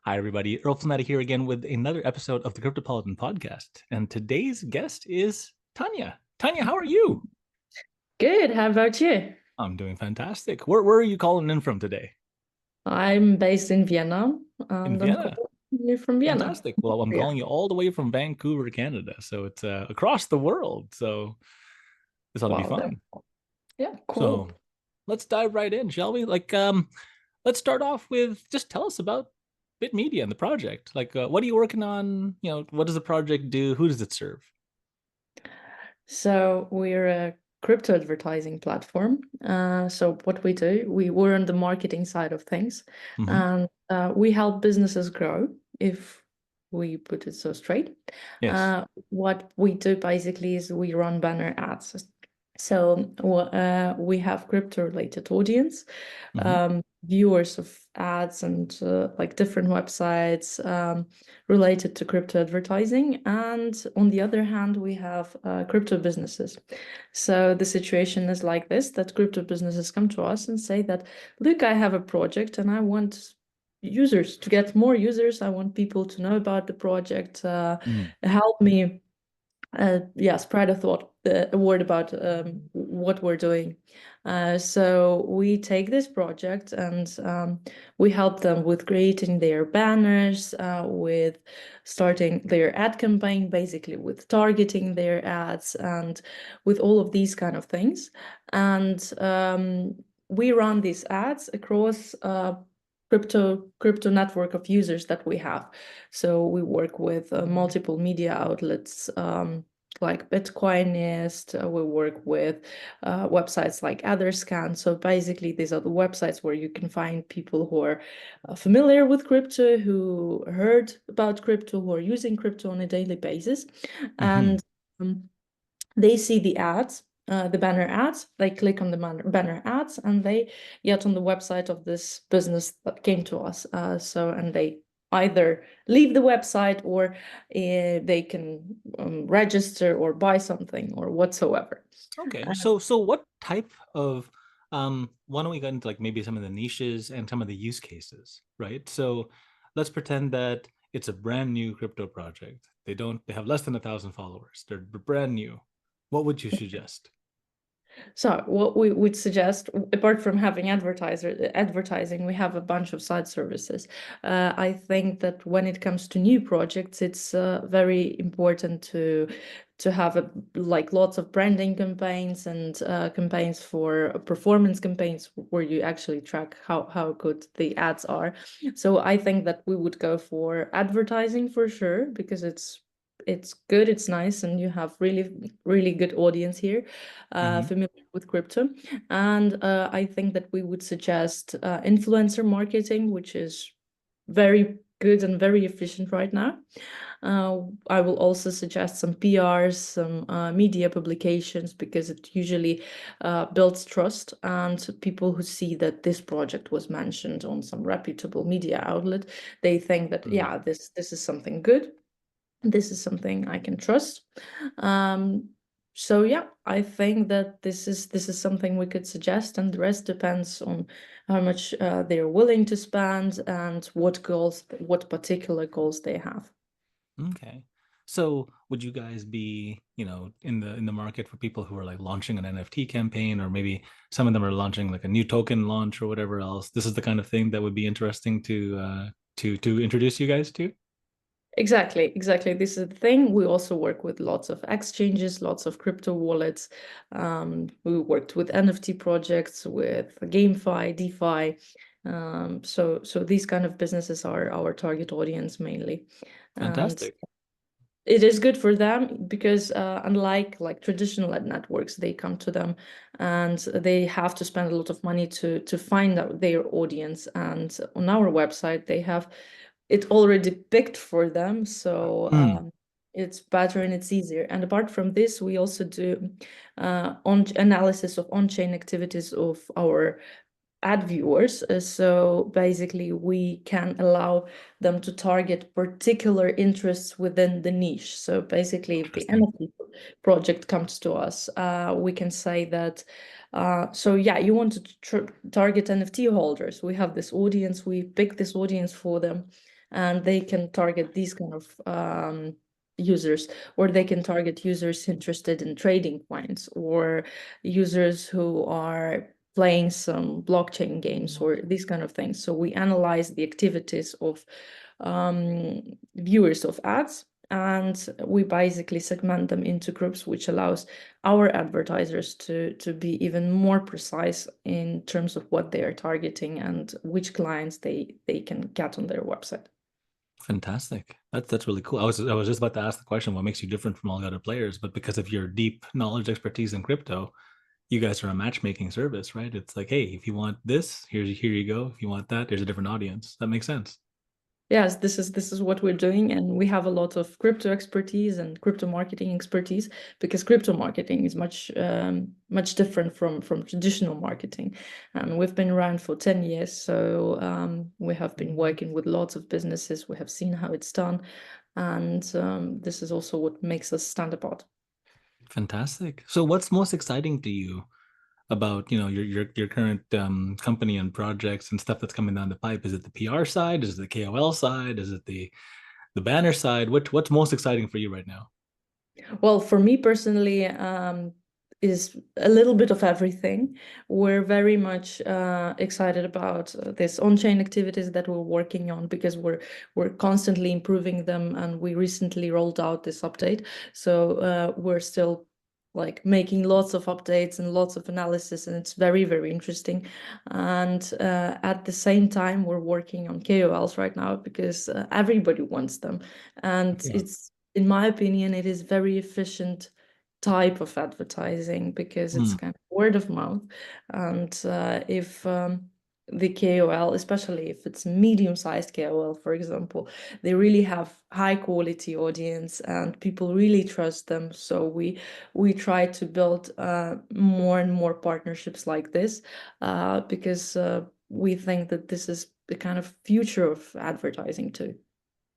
Hi, everybody. Earl Fanatic here again with another episode of the Cryptopolitan podcast. And today's guest is Tanya. Tanya, how are you? Good. How about you? I'm doing fantastic. Where are you calling in from today? I'm based in Vienna In and I'm Vienna. calling you from Vienna. Fantastic. Well, I'm Yeah. calling you all the way from Vancouver, Canada. So it's across the world. So this ought to be Wow. fun. Yeah, So cool. let's dive right in, shall we? Let's start off with just tell us about Bitmedia and the project. What are you working on? What does the project do? Who does it serve? So we're a crypto advertising platform. So what we do, we're on the marketing side of things, Hmm. and we help businesses grow, if we put it so straight. Yes. What we do basically is we run banner ads. So we have crypto-related audience, Hmm. viewers of ads and like different websites related to crypto advertising. And on the other hand, we have crypto businesses. So the situation is like this, that crypto businesses come to us and say that, look, I have a project and I want users to get more users. I want people to know about the project. Mm. Help me spread a word about what we're doing. So we take this project and we help them with creating their banners, with starting their ad campaign, basically with targeting their ads and with all of these kind of things. And we run these ads across crypto network of users that we have. So we work with multiple media outlets, like Bitcoinist. We work with websites like Otherscan. So basically, these are the websites where you can find people who are familiar with crypto, who heard about crypto, who are using crypto on a daily basis, Hmm. and um, they see the ads, the banner ads. They click on the banner ads, and they get on the website of this business that came to us. And they either leave the website, or they can register or buy something or whatsoever. Okay. Uh, So what type of why don't we get into like maybe some of the niches and some of the use cases, right? So let's pretend that it's a brand new crypto project. They have less than 1,000 followers. They're brand new. What would you suggest? So what we would suggest, apart from having advertising, we have a bunch of side services. I think that when it comes to new projects, it's very important to have like lots of branding campaigns and campaigns for performance campaigns where you actually track how good the ads are. So I think that we would go for advertising for sure, because it's good, it's nice, and you have really good audience here Hmm. familiar with crypto. And I think that we would suggest influencer marketing, which is very good and very efficient right now. I will also suggest some PRs, some media publications, because it usually builds trust, and people who see that this project was mentioned on some reputable media outlet, they think that, Mm. yeah, this is something good. This is something I can trust. Um, so yeah, I think that this is something we could suggest, and the rest depends on how much they're willing to spend and what particular goals they have. Okay. So would you guys be, in the market for people who are like launching an NFT campaign, or maybe some of them are launching like a new token launch or whatever else? This is the kind of thing that would be interesting to introduce you guys to. Exactly. This is the thing. We also work with lots of exchanges, lots of crypto wallets. We worked with NFT projects, with GameFi, DeFi. So these kind of businesses are our target audience mainly. And Fantastic. it is good for them because unlike like traditional ad networks, they come to them and they have to spend a lot of money to find out their audience. And on our website, they have it already picked for them. So Mm. it's better and it's easier. And apart from this, we also do on analysis of on-chain activities of our ad viewers. So basically, we can allow them to target particular interests within the niche. So basically, if the Interesting. NFT project comes to us, we can say that. So yeah, you want to target NFT holders. We have this audience. We pick this audience for them. and they can target these kind of users, or they can target users interested in trading coins, or users who are playing some blockchain games or these kind of things. So we analyze the activities of viewers of ads, and we basically segment them into groups, which allows our advertisers to be even more precise in terms of what they are targeting and which clients they can get on their website. Fantastic. That's really cool. I was just about to ask the question, what makes you different from all the other players? But because of your deep knowledge, expertise in crypto, you guys are a matchmaking service, right? It's like, hey, if you want this, here you go. If you want that, there's a different audience. That makes sense. Yes, this is what we're doing, and we have a lot of crypto expertise and crypto marketing expertise, because crypto marketing is much different from traditional marketing, and we've been around for 10 years. So we have been working with lots of businesses. We have seen how it's done, and this is also what makes us stand apart. Fantastic. So what's most exciting to you about, your current company and projects and stuff that's coming down the pipe? Is it the PR side? Is it the KOL side? Is it the banner side? What's most exciting for you right now? Well, for me personally, is a little bit of everything. We're very much excited about this on-chain activities that we're working on, because we're constantly improving them, and we recently rolled out this update. So we're still like making lots of updates and lots of analysis, and it's very, very interesting. And at the same time, we're working on KOLs right now, because everybody wants them, and Yeah. it's, in my opinion, it is very efficient type of advertising, because it's Hmm. kind of word of mouth. And if the KOL, especially if it's medium-sized KOL, for example, they really have high quality audience and people really trust them. So we try to build more and more partnerships like this, because we think that this is the kind of future of advertising too.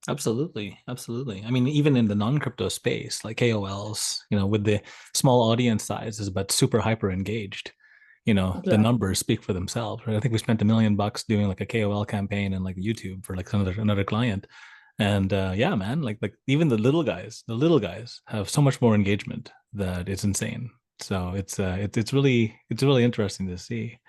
Absolutely. Absolutely. I mean, even in the non-crypto space, like KOLs, with the small audience sizes, but super hyper engaged, the Yeah. numbers speak for themselves, right? I think we spent $1 million doing like a KOL campaign and like YouTube for like another client. And yeah, man, like even the little guys have so much more engagement that it's insane. So it's really interesting to see.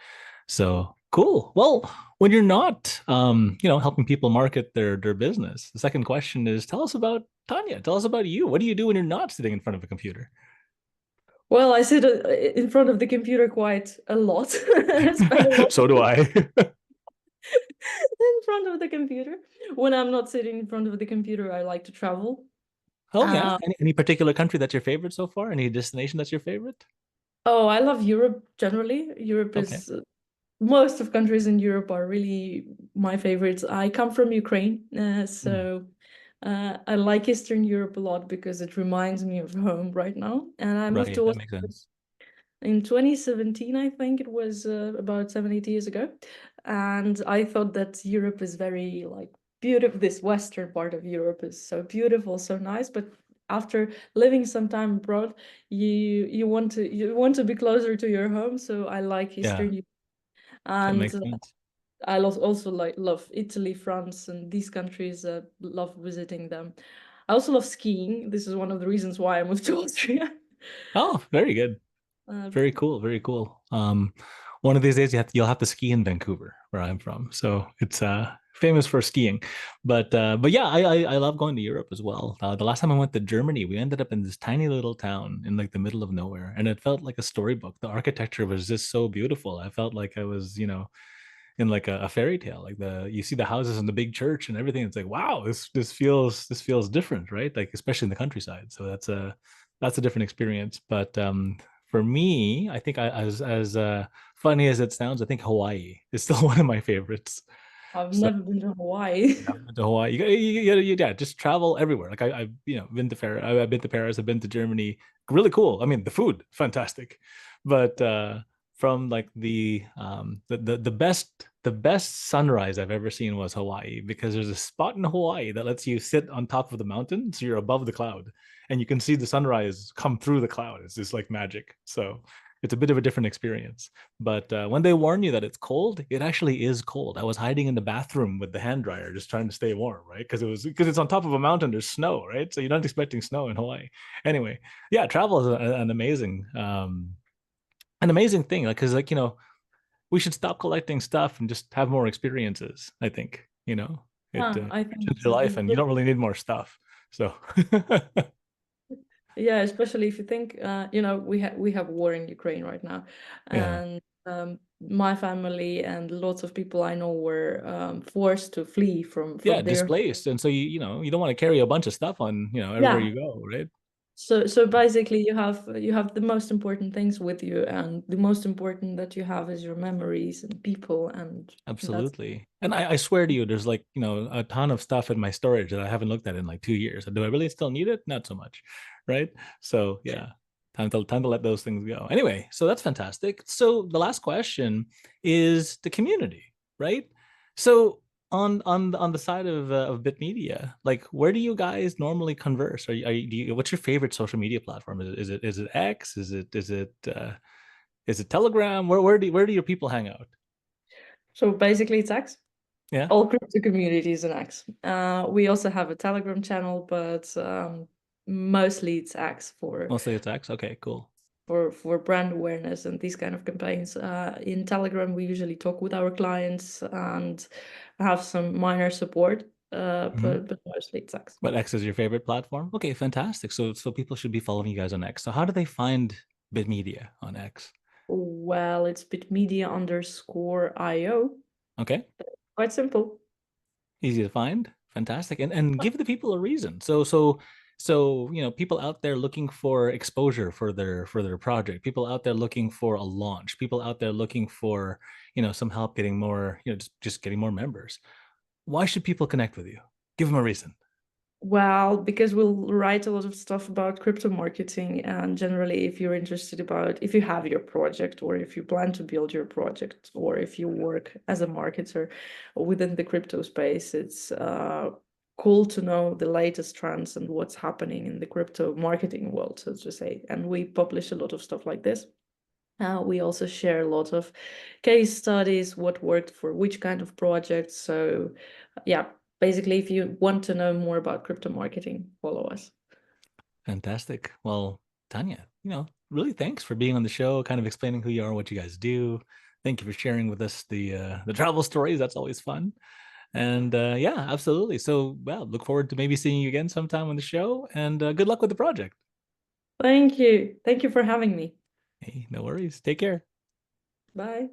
So cool. Well, when you're not, helping people market their business, the second question is, tell us about Tanya. Tell us about you. What do you do when you're not sitting in front of a computer? Well, I sit in front of the computer quite a lot. Spend a lot So do I. in front of the computer. When I'm not sitting in front of the computer, I like to travel. Oh yeah. Uh, Any particular country that's your favorite so far? Any destination that's your favorite? oh, I love Europe generally. Europe Okay. is most of countries in Europe are really my favorites. I come from Ukraine, Mm, so I like Eastern Europe a lot, because it reminds me of home right now. And I moved right. to That makes sense. in 2017, I think it was about 7, 8 years ago. And I thought that Europe is very like beautiful. This western part of Europe is so beautiful, so nice. But after living some time abroad, you want to be closer to your home. So I like Yeah, Eastern Europe. that And makes sense. I also like love Italy, France, and these countries. Love visiting them. I also love skiing. This is one of the reasons why I moved to Austria. Oh, very good. Uh, Very cool. Very cool. One of these days you'll have to ski in Vancouver, where I'm from. So it's famous for skiing. But yeah, I love going to Europe as well. The last time I went to Germany, we ended up in this tiny little town in like the middle of nowhere, and it felt like a storybook. The architecture was just so beautiful. I felt like I was, in like a fairy tale. Like you see the houses and the big church and everything. It's like, wow, this feels different, right? Like especially in the countryside. So that's a different experience. But for me, I think as funny as it sounds, I think Hawaii is still one of my favorites. I've So never been to Hawaii. yeah, I've been to Hawaii. Yeah, just travel everywhere. Like I've been to Paris. I've been to Paris. I've been to Germany. Really cool. I mean, the food, fantastic. But from like the best sunrise I've ever seen was Hawaii, because there's a spot in Hawaii that lets you sit on top of the mountain, so you're above the cloud, and you can see the sunrise come through the cloud. It's just like magic. So it's a bit of a different experience. But when they warn you that it's cold, it actually is cold. I was hiding in the bathroom with the hand dryer, just trying to stay warm, right? Because it's on top of a mountain. There's snow, right? So you're not expecting snow in Hawaii. Anyway, yeah, travel is an amazing thing. Like, because we should stop collecting stuff and just have more experiences. I think it Yeah, I think enriches your life, and you don't really need more stuff. So yeah, especially if you think, we have war in Ukraine right now, yeah, and my family and lots of people I know were forced to flee from yeah, their. displaced, and so you don't want to carry a bunch of stuff on everywhere Yeah. you go, right? So basically, you have the most important things with you, and the most important that you have is your memories and people, and that's. Absolutely. And I swear to you, there's like, a ton of stuff in my storage that I haven't looked at in like 2 years. Do I really still need it? Not so much. Right. So yeah, time to let those things go. Anyway, so that's fantastic. So the last question is the community, right? So on the side of Bitmedia, like where do you guys normally converse? What's your favorite social media platform? Is it X? Is it Telegram? Where do your people hang out? So basically, it's X. Yeah. All crypto communities in X. We also have a Telegram channel, but mostly it's X for Mostly attacks. Okay, cool. brand awareness and these kind of campaigns. In Telegram, we usually talk with our clients and have some minor support, Hmm. but mostly it's X. But X is your favorite platform? Okay, fantastic. So people should be following you guys on X. So how do they find Bitmedia on X? Well, it's bitmedia_IO. Okay, Quite simple. easy to find. Fantastic. And give the people a reason. So people out there looking for exposure for their project, people out there looking for a launch, people out there looking for, some help getting more, just getting more members. Why should people connect with you? Give them a reason. Well, because we'll write a lot of stuff about crypto marketing, and generally, if you have your project, or if you plan to build your project, or if you work as a marketer within the crypto space, it's cool to know the latest trends and what's happening in the crypto marketing world, so to say. And we publish a lot of stuff like this. We also share a lot of case studies, what worked for which kind of projects. So, yeah, basically, if you want to know more about crypto marketing, follow us. Fantastic. Well, Tanya, really thanks for being on the show, kind of explaining who you are, what you guys do. Thank you for sharing with us the travel stories. That's always fun. And yeah, absolutely. So, well, look forward to maybe seeing you again sometime on the show. And good luck with the project. Thank you. Thank you for having me. Hey, no worries. Take care. Bye.